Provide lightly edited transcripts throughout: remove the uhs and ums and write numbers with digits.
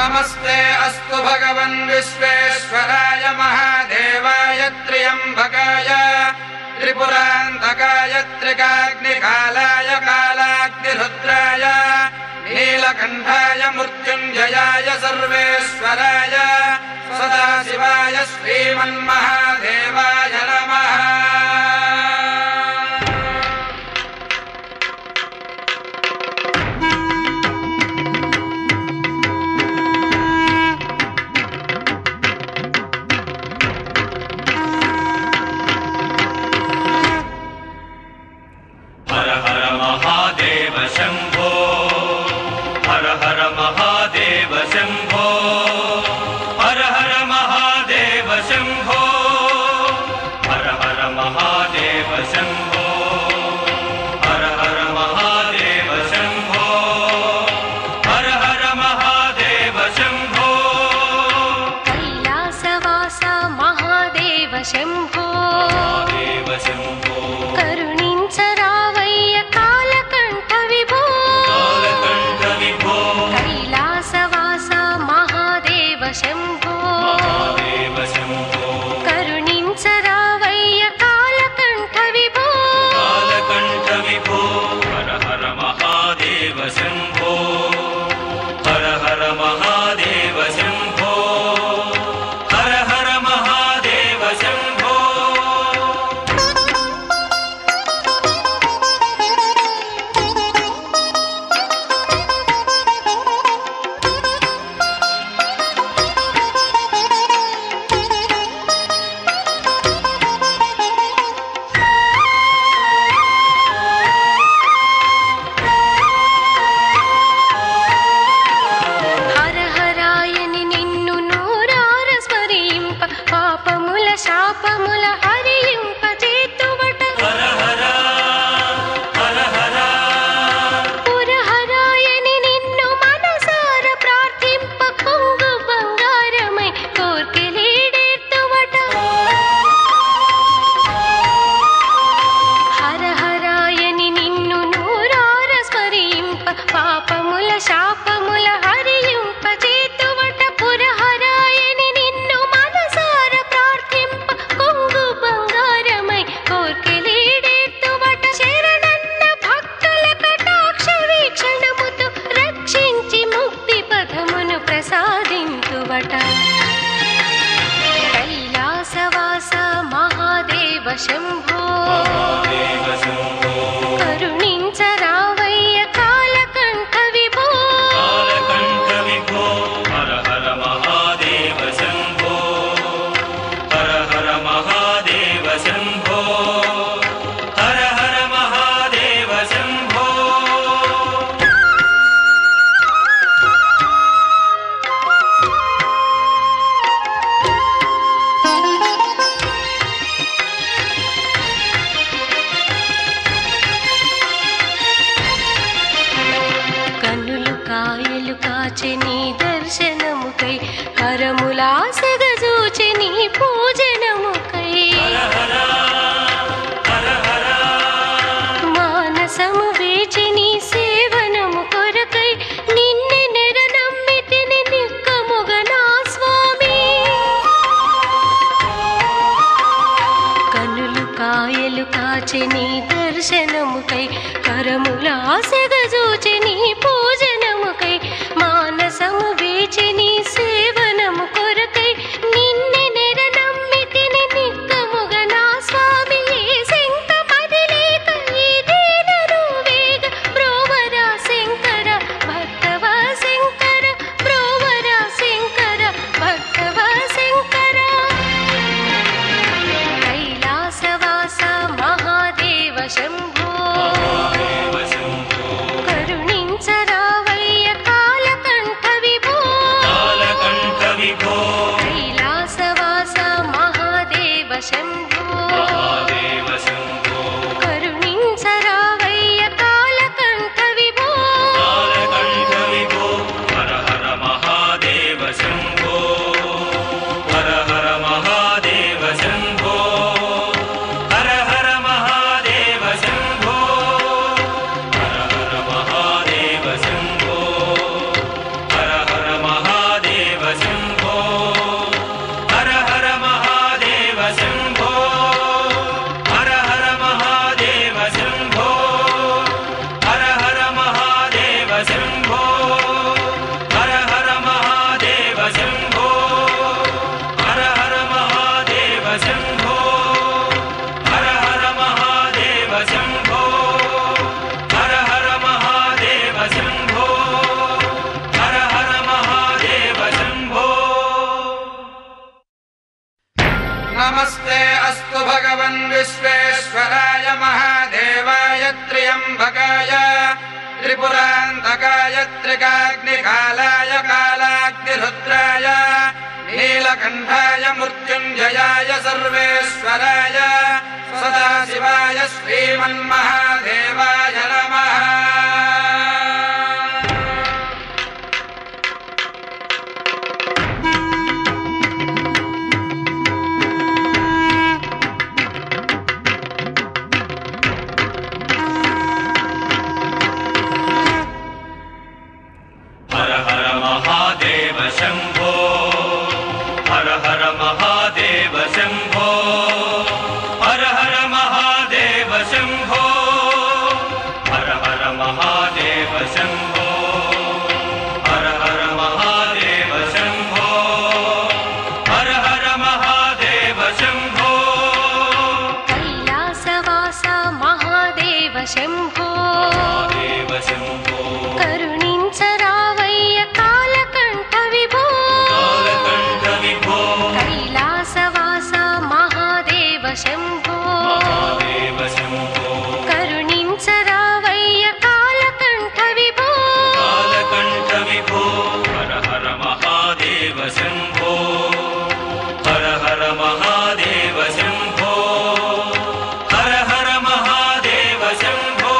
नमस्ते अस्तु भगवन् विश्वेश्वराय महादेवाय त्र्यम्बकाय त्रिपुरान्तकाय त्रिकाग्निकालाय कालाग्निरुद्राय नीलकण्ठाय मृत्युञ्जयाय सर्वेश्वराय सदाशिवाय श्रीमन्महादेवाय नमः। शंभो हर हर महादेव शंभो हर हर महादेव शंभो हर हर महादेव शंभो हर हर महादेव शंभो हर हर महादेव शंभो कैलासवास महादेव शंभो देव शंभो करुणिंचरावय्य कालकंठ विभो कैलासवास महादेव शंभो करुणिंचरावय्य कालकंठ विभो हर हर महादेव शंभो हर हर महादेव शंभो हर हर महादेव शंभो హరహరాయని నిన్ను నూరార స్మరింప పాపముల శాపముల హరింప చేతువట హర హర హర హర పురహరాయని నిన్ను మనసార ప్రార్థింప కొంగు బంగారమై కోర్కెలీడేర్తువట హరహరాయని నిన్ను నూరార స్మరింప పాపముల శాపముల హరింప చేతువట పురహరాయని నిన్ను మనసార ప్రార్థింప కొంగు బంగారమై కోర్కెలీడేర్తువట శరణన్న భక్తుల కటాక్ష వీక్షణముతో రక్షించి ముక్తి పదమును ప్రసాదింతువట కైలాసవాస మహాదేవ శంభో దేవ శంభో కరుణించరావయ్య కాలకంఠ విభో కాలకంఠ విభో హర హర మహాదేవ శంభో హర హర మహాదేవ శంభో హర హర మహాదేవ శంభో కన్నులు కాయలు కాచె నీ దర్శనముకై కరములాసగజూచె నీ పూజనముకై హర హర హర హర మానసము వేచి నీ సేవనము కొరకై నిన్నే నెరనమ్మితిని నిక్కముగ నా స్వామి కన్నులు కాయలు కాచె నీ దర్శనముకై కరములాసగజూచె నీ పూజనముకై మానసము వేచి నీ సేవనము కొరకై నిన్నే నెరనమ్మితిని నిక్కముగ నా స్వామి ఏ శంక మదిలేక ఈ దీనను వేగ బ్రోవరా శంకర భక్తవ శంకర బ్రోవరా శంకర భక్తవ శంకర కైలాసవాస మహాదేవ శంభో దేవ శంభో नीलकण्ठवेगाग्निकालाय कालाग्निरुद्राय नीलकण्ठाय मृत्युञ्जयाय सर्वेश्वराय सदाशिवाय श्रीमन्महादेवाय नमः। हर हर महादेव शंभो, हर हर महादेव शंभो, हर हर महादेव शंभो, हर हर महादेव शंभो, हर हर महादेव शंभो, हर हर महादेव शंभो। कैलासवासा महादेव शंभो, महादेव शंभो, करुणिंचरावయ్య कालकण्ठ विभो, कालकण्ठ विभो, कैलासवासा महादेव शंभो, महादेव शंभो, करुणिंचरावయ్య कालकण्ठ विभो, कालकण्ठ विभो। हर हर महादेव शंभो, हर हर महादेव शंभो, हर हर महादेव शंभो।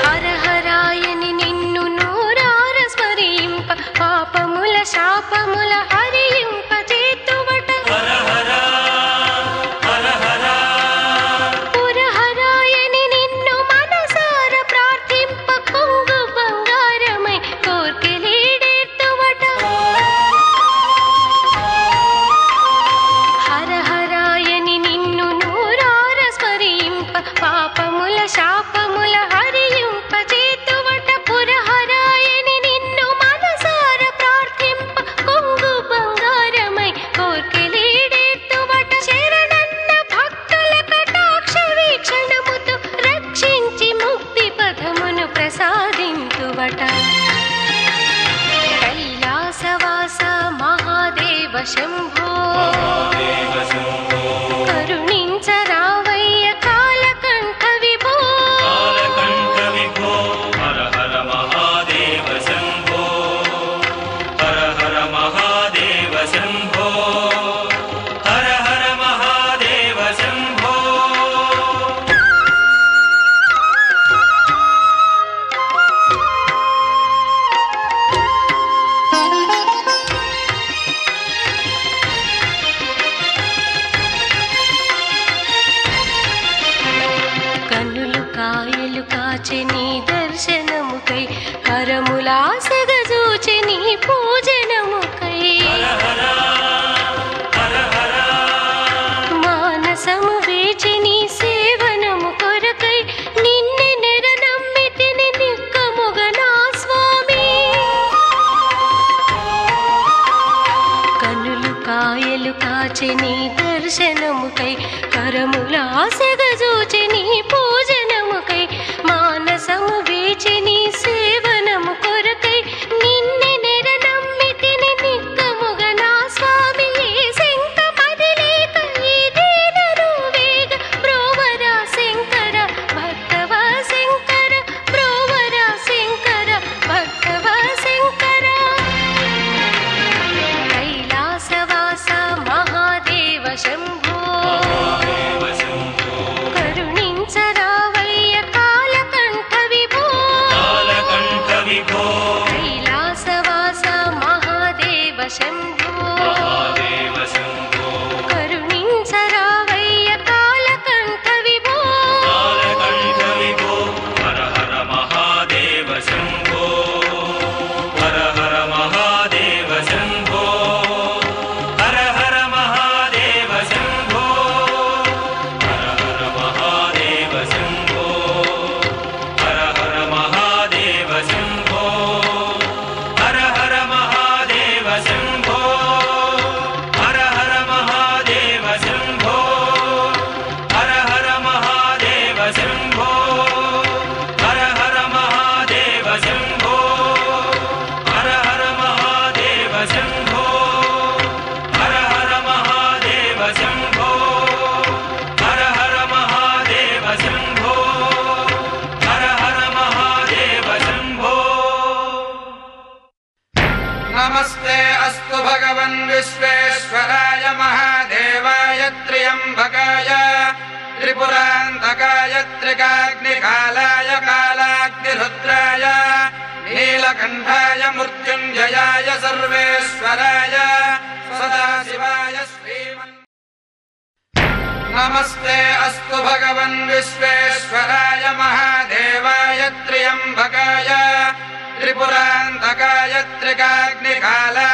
హర హరాయని నిన్ను నూరార స్మరింప పాపముల శాపముల హరింప చేతువట हर हर हर हर పురహరాయని నిన్ను మనసార ప్రార్థింప కొంగు బంగారమై కోర్కెలీడేతువట హర హరాయని నిన్ను నూరార స్మరింప పాపముల శాపముల హరింప చేతువట పురహరాయని నిన్ను మనసార ప్రార్థింప కొంగు బంగారమై కోర్కెలీడేతువట శరణన్న భక్తుల కటాక్ష వీక్షణముతో రక్షించి ముక్తి పదమును ప్రసాదింతువట కైలాసవాస మహాదేవ శంభో, महादेव शंभो, కరుణించరావయ్య కాలకంఠ విభో, कालकण्ठ विभो। हर हर महादेव शंभो, हर हर महादेव शंभो, हर हर महादेव शंभो। కన్నులు కాయలు కాచె నీ దర్శనముకై కరములాసగజూచె నీ పూజనముకై हर हर हर हर మానసము వేచి నీ సేవనము కొరకై నిన్నే నెరనమ్మితిని నిక్కముగ నా స్వామి కన్నులు కాయలు కాచె నీ దర్శనముకై కరములాసగజూచె నీ పూజనముకై మానసము వేచి నీ సేవనము కొరకై నిన్నే నెరనమ్మితిని నిక్కముగ నా స్వామి ఏ శంక మదిలేక ఈ దీనను వేగ బ్రోవరా శంకర భక్తవ శంకర బ్రోవరా శంకర భక్తవ శంకర కైలాసవాస మహాదేవ శంభో, महादेव शंभो, కరుణించరా विश्वेश्वराय महादेवाय त्र्यम्बकाय त्रिपुरान्तकाय त्रिकाग्निकालाय कालाग्निरुद्राय नीलकण्ठाय मृत्युञ्जयाय सर्वेश्वराय सदाशिवाय श्रीमन् नमस्ते अस्तु भगवन् विश्वेश्वराय महादेवाय त्र्यम्बकाय त्रिपुरान्तकाय त्रिकाग्निकालाय